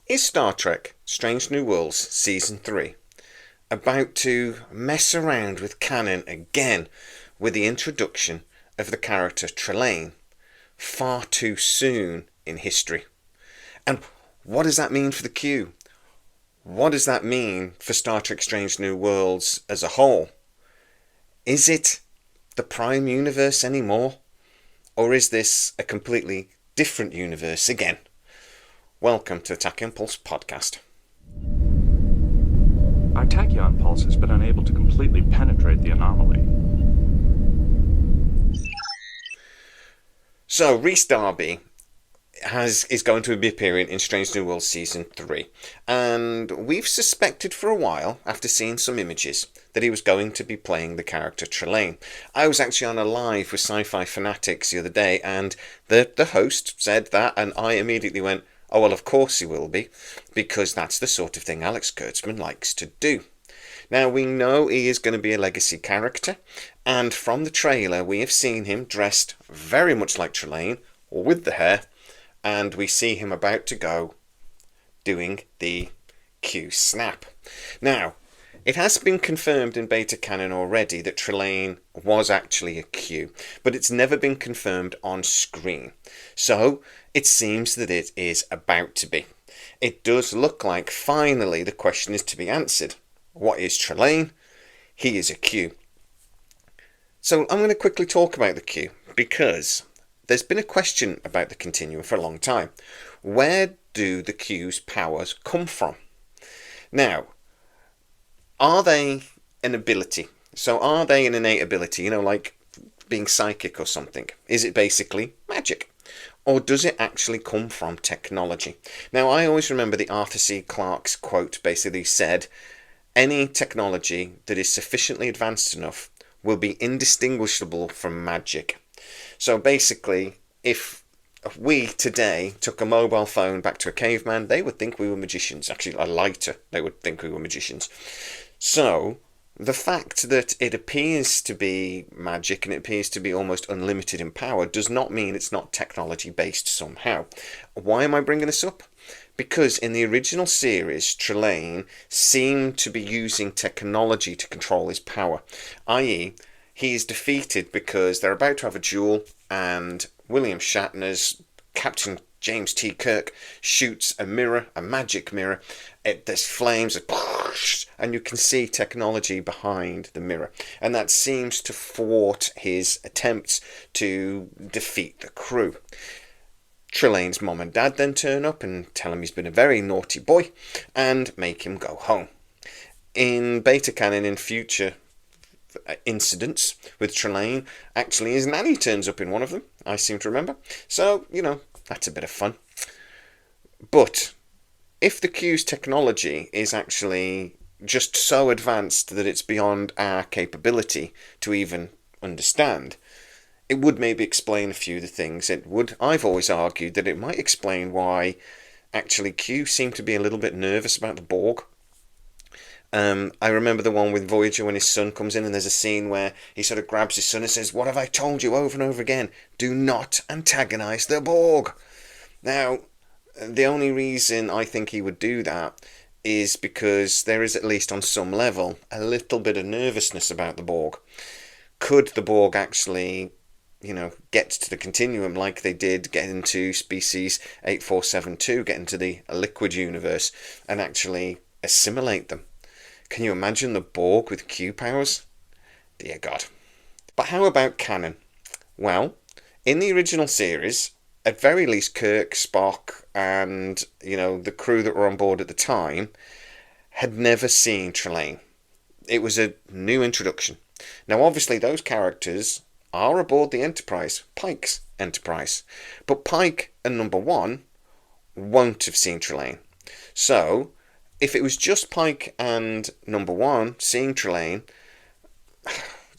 Is Star Trek Strange New Worlds Season 3 about to mess around with canon again with the introduction of the character Trelane far too soon in history? And what does that mean for the Q? What does that mean for Star Trek Strange New Worlds as a whole? Is it the Prime Universe anymore? Or is this a completely different universe again? Welcome to the Tachyon Pulse podcast. Our Tachyon pulse has been unable to completely penetrate the anomaly. So, Rhys Derby is going to be appearing in Strange New Worlds Season 3. And we've suspected for a while, after seeing some images, that he was going to be playing the character Trelane. I was actually on a live with Sci-Fi Fanatics the other day, and the host said that, and I immediately went, oh, well, of course he will be, because that's the sort of thing Alex Kurtzman likes to do. Now, we know he is going to be a legacy character, and from the trailer, we have seen him dressed very much like Trelane, or with the hair, and we see him about to go doing the Q snap. Now, it has been confirmed in beta canon already that Trelane was actually a Q, but it's never been confirmed on screen. So, it seems that it is about to be. It does look like finally the question is to be answered. What is Trelane? He is a Q. So I'm going to quickly talk about the Q because there's been a question about the Continuum for a long time. Where do the Q's powers come from? Now, are they an ability? So are they an innate ability, like being psychic or something? Is it basically magic? Or does it actually come from technology? Now, I always remember the Arthur C. Clarke's quote basically said, any technology that is sufficiently advanced enough will be indistinguishable from magic. So basically, if we today took a mobile phone back to a caveman, they would think we were magicians. Actually, a lighter, they would think we were magicians. So, the fact that it appears to be magic and it appears to be almost unlimited in power does not mean it's not technology based somehow. Why am I bringing this up? Because in the original series, Trelane seemed to be using technology to control his power, i.e., he is defeated because they're about to have a duel and William Shatner's Captain James T. Kirk shoots a mirror, a magic mirror. There's flames, and you can see technology behind the mirror. And that seems to thwart his attempts to defeat the crew. Trelane's mom and dad then turn up and tell him he's been a very naughty boy and make him go home. In beta canon, in future incidents with Trelane, actually his nanny turns up in one of them, I seem to remember. So, that's a bit of fun. But if the Q's technology is actually just so advanced that it's beyond our capability to even understand, it would maybe explain a few of the things. I've always argued that it might explain why actually Q seemed to be a little bit nervous about the Borg. I remember the one with Voyager when his son comes in and there's a scene where he sort of grabs his son and says, what have I told you over and over again? Do not antagonize the Borg. Now, the only reason I think he would do that is because there is, at least on some level, a little bit of nervousness about the Borg. Could the Borg actually, get to the Continuum like they did, get into species 8472, get into the liquid universe, and actually assimilate them? Can you imagine the Borg with Q powers? Dear God. But how about canon? Well, in the original series, at very least Kirk, Spock, and, the crew that were on board at the time had never seen Trelane. It was a new introduction. Now, obviously, those characters are aboard the Enterprise, Pike's Enterprise. But Pike and Number One won't have seen Trelane. So, if it was just Pike and Number One seeing Trelane,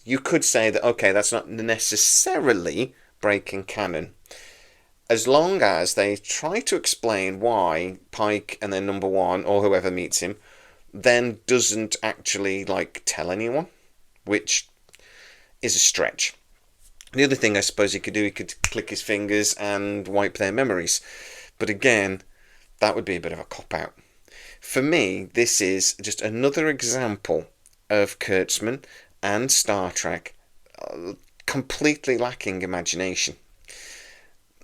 you could say that, okay, that's not necessarily breaking canon. As long as they try to explain why Pike and then Number One, or whoever meets him, then doesn't actually, tell anyone, which is a stretch. The other thing I suppose he could do, he could click his fingers and wipe their memories. But again, That would be a bit of a cop-out. For me, this is just another example of Kurtzman and Star Trek completely lacking imagination.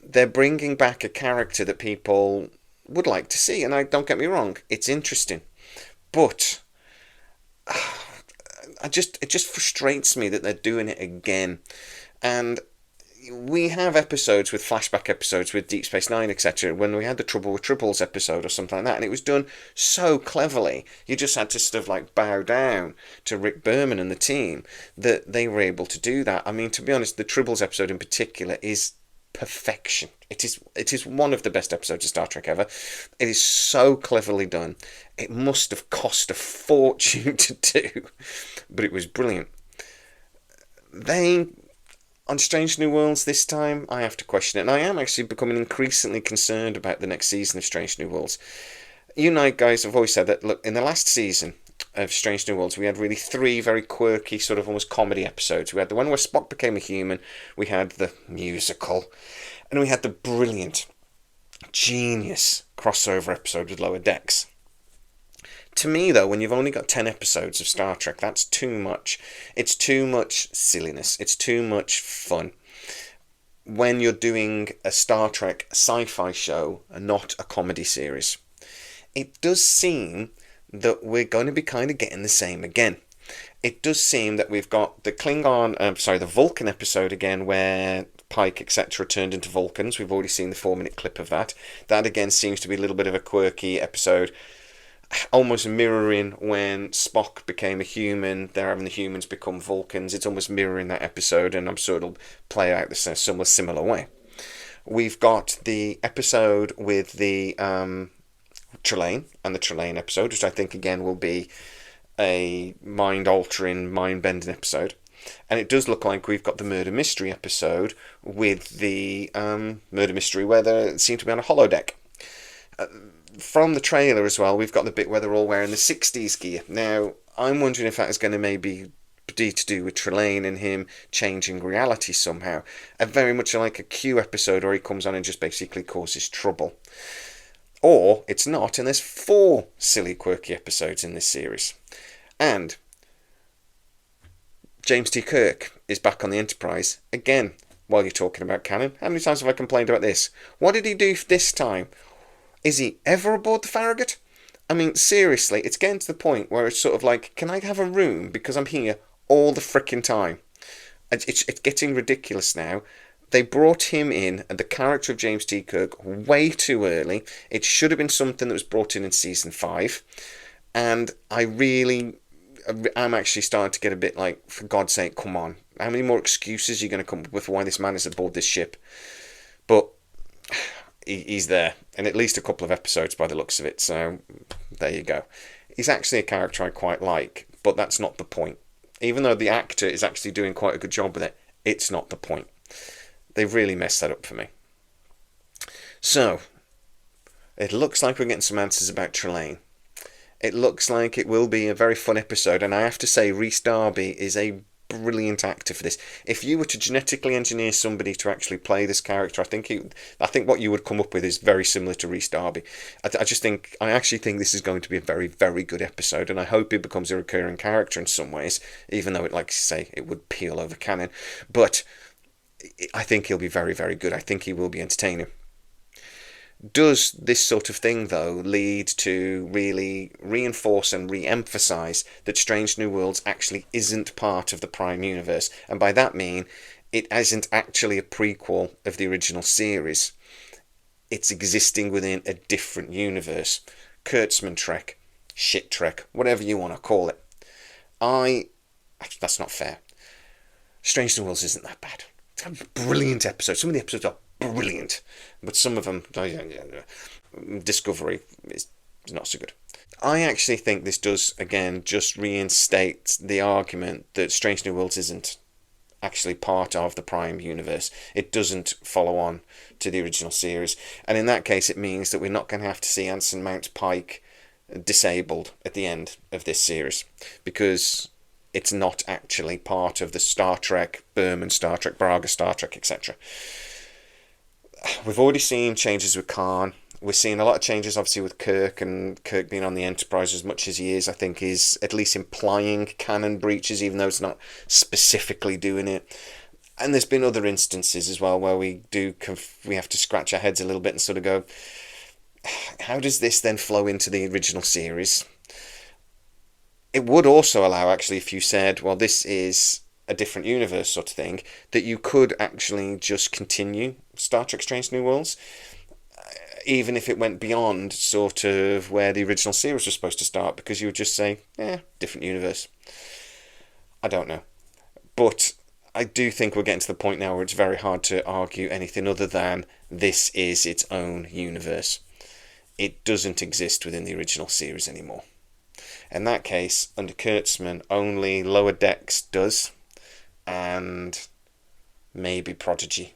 They're bringing back a character that people would like to see, and don't get me wrong, it's interesting. But it just frustrates me that they're doing it again. And we have episodes with flashback episodes with Deep Space Nine, etc. When we had the Trouble with Tribbles episode or something like that, and it was done so cleverly, you just had to sort of like bow down to Rick Berman and the team that they were able to do that. I mean, to be honest, the Tribbles episode in particular is perfection. It is one of the best episodes of Star Trek ever. It is so cleverly done. It must have cost a fortune to do, but it was brilliant. On Strange New Worlds this time, I have to question it, and I am actually becoming increasingly concerned about the next season of Strange New Worlds. You and I guys have always said that, look, in the last season of Strange New Worlds, we had really 3 very quirky, sort of almost comedy episodes. We had the one where Spock became a human, we had the musical, and we had the brilliant, genius crossover episode with Lower Decks. To me, though, when you've only got 10 episodes of Star Trek, that's too much. It's too much silliness. It's too much fun. When you're doing a Star Trek sci-fi show and not a comedy series. It does seem that we're going to be kind of getting the same again. It does seem that we've got the the Vulcan episode again, where Pike, etc., turned into Vulcans. We've already seen the 4-minute clip of that. That again seems to be a little bit of a quirky episode, almost mirroring when Spock became a human. They're having the humans become Vulcans. It's almost mirroring that episode, and I'm sure it'll play out the similar way. We've got the episode with the Trelane and the Trelane episode, which I think again will be a mind-altering, mind-bending episode. And it does look like we've got the murder mystery episode with the murder mystery where they seem to be on a holodeck. From the trailer as well, we've got the bit where they're all wearing the 60s gear. Now, I'm wondering if that is going to maybe be to do with Trelane and him changing reality somehow. Very much like a Q episode where he comes on and just basically causes trouble. Or it's not, and there's 4 silly, quirky episodes in this series. And James T. Kirk is back on the Enterprise again. While you're talking about Canon, how many times have I complained about this? What did he do this time? Is he ever aboard the Farragut? I mean, seriously, it's getting to the point where it's sort of like, can I have a room because I'm here all the frickin' time? It's getting ridiculous now. They brought him in, and the character of James T. Kirk, way too early. It should have been something that was brought in season 5. And I'm actually starting to get a bit like, for God's sake, come on. How many more excuses are you going to come up with why this man is aboard this ship? But he's there, in at least a couple of episodes by the looks of it, so there you go. He's actually a character I quite like, but that's not the point. Even though the actor is actually doing quite a good job with it, it's not the point. They've really messed that up for me. So, it looks like we're getting some answers about Trelane. It looks like it will be a very fun episode, and I have to say, Rhys Derby is a brilliant actor for this. If you were to genetically engineer somebody to actually play this character, I think what you would come up with is very similar to Rhys Derby. I actually think this is going to be a very, very good episode, and I hope it becomes a recurring character in some ways, even though it would peel over Canon. But I think he'll be very, very good. I think he will be entertaining. Does this sort of thing, though, lead to really reinforce and re-emphasise that Strange New Worlds actually isn't part of the Prime Universe? And by that mean, it isn't actually a prequel of the original series. It's existing within a different universe. Kurtzman Trek, shit Trek, whatever you want to call it. That's not fair. Strange New Worlds isn't that bad. It's a brilliant episode. Some of the episodes are brilliant, but some of them, Discovery is not so good. I actually think this does, again, just reinstate the argument that Strange New Worlds isn't actually part of the Prime Universe. It doesn't follow on to the original series, and in that case it means that we're not going to have to see Anson Mount Pike disabled at the end of this series, because it's not actually part of the Star Trek, Berman Star Trek, Braga Star Trek, etc. We've already seen changes with Khan. We're seeing a lot of changes, obviously, with Kirk, and Kirk being on the Enterprise as much as he is, I think, is at least implying canon breaches, even though it's not specifically doing it. And there's been other instances as well where we have to scratch our heads a little bit and sort of go, how does this then flow into the original series? It would also allow, actually, if you said, well, this is a different universe sort of thing, that you could actually just continue Star Trek Strange New Worlds, even if it went beyond sort of where the original series was supposed to start, because you would just say, different universe. I don't know. But I do think we're getting to the point now where it's very hard to argue anything other than this is its own universe. It doesn't exist within the original series anymore. In that case, under Kurtzman, only Lower Decks does, and maybe Prodigy.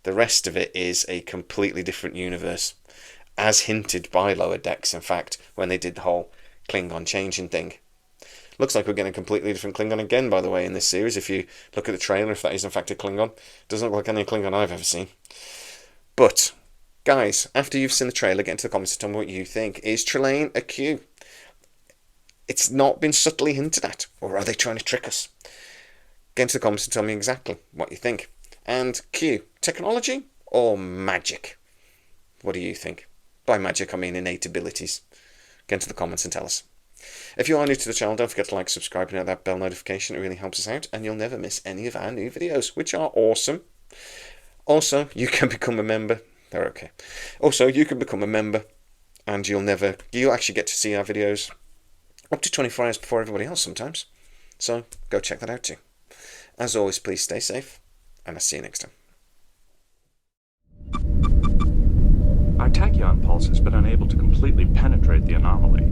The rest of it is a completely different universe, as hinted by Lower Decks, in fact, when they did the whole Klingon changing thing. Looks like we're getting a completely different Klingon again, by the way, in this series. If you look at the trailer, if that is in fact a Klingon, doesn't look like any Klingon I've ever seen. But, guys, after you've seen the trailer, get into the comments and tell me what you think. Is Trelane a Q? It's not been subtly hinted at, or are they trying to trick us? Get into the comments and tell me exactly what you think. And Q, technology or magic? What do you think? By magic, I mean innate abilities. Get into the comments and tell us. If you are new to the channel, don't forget to like, subscribe, and hit that bell notification. It really helps us out, and you'll never miss any of our new videos, which are awesome. Also, you can become a member. They're okay. Also, you can become a member, and you'll actually get to see our videos up to 24 hours before everybody else sometimes. So, go check that out too. As always, please stay safe, and I'll see you next time. Our tachyon pulse has been unable to completely penetrate the anomaly.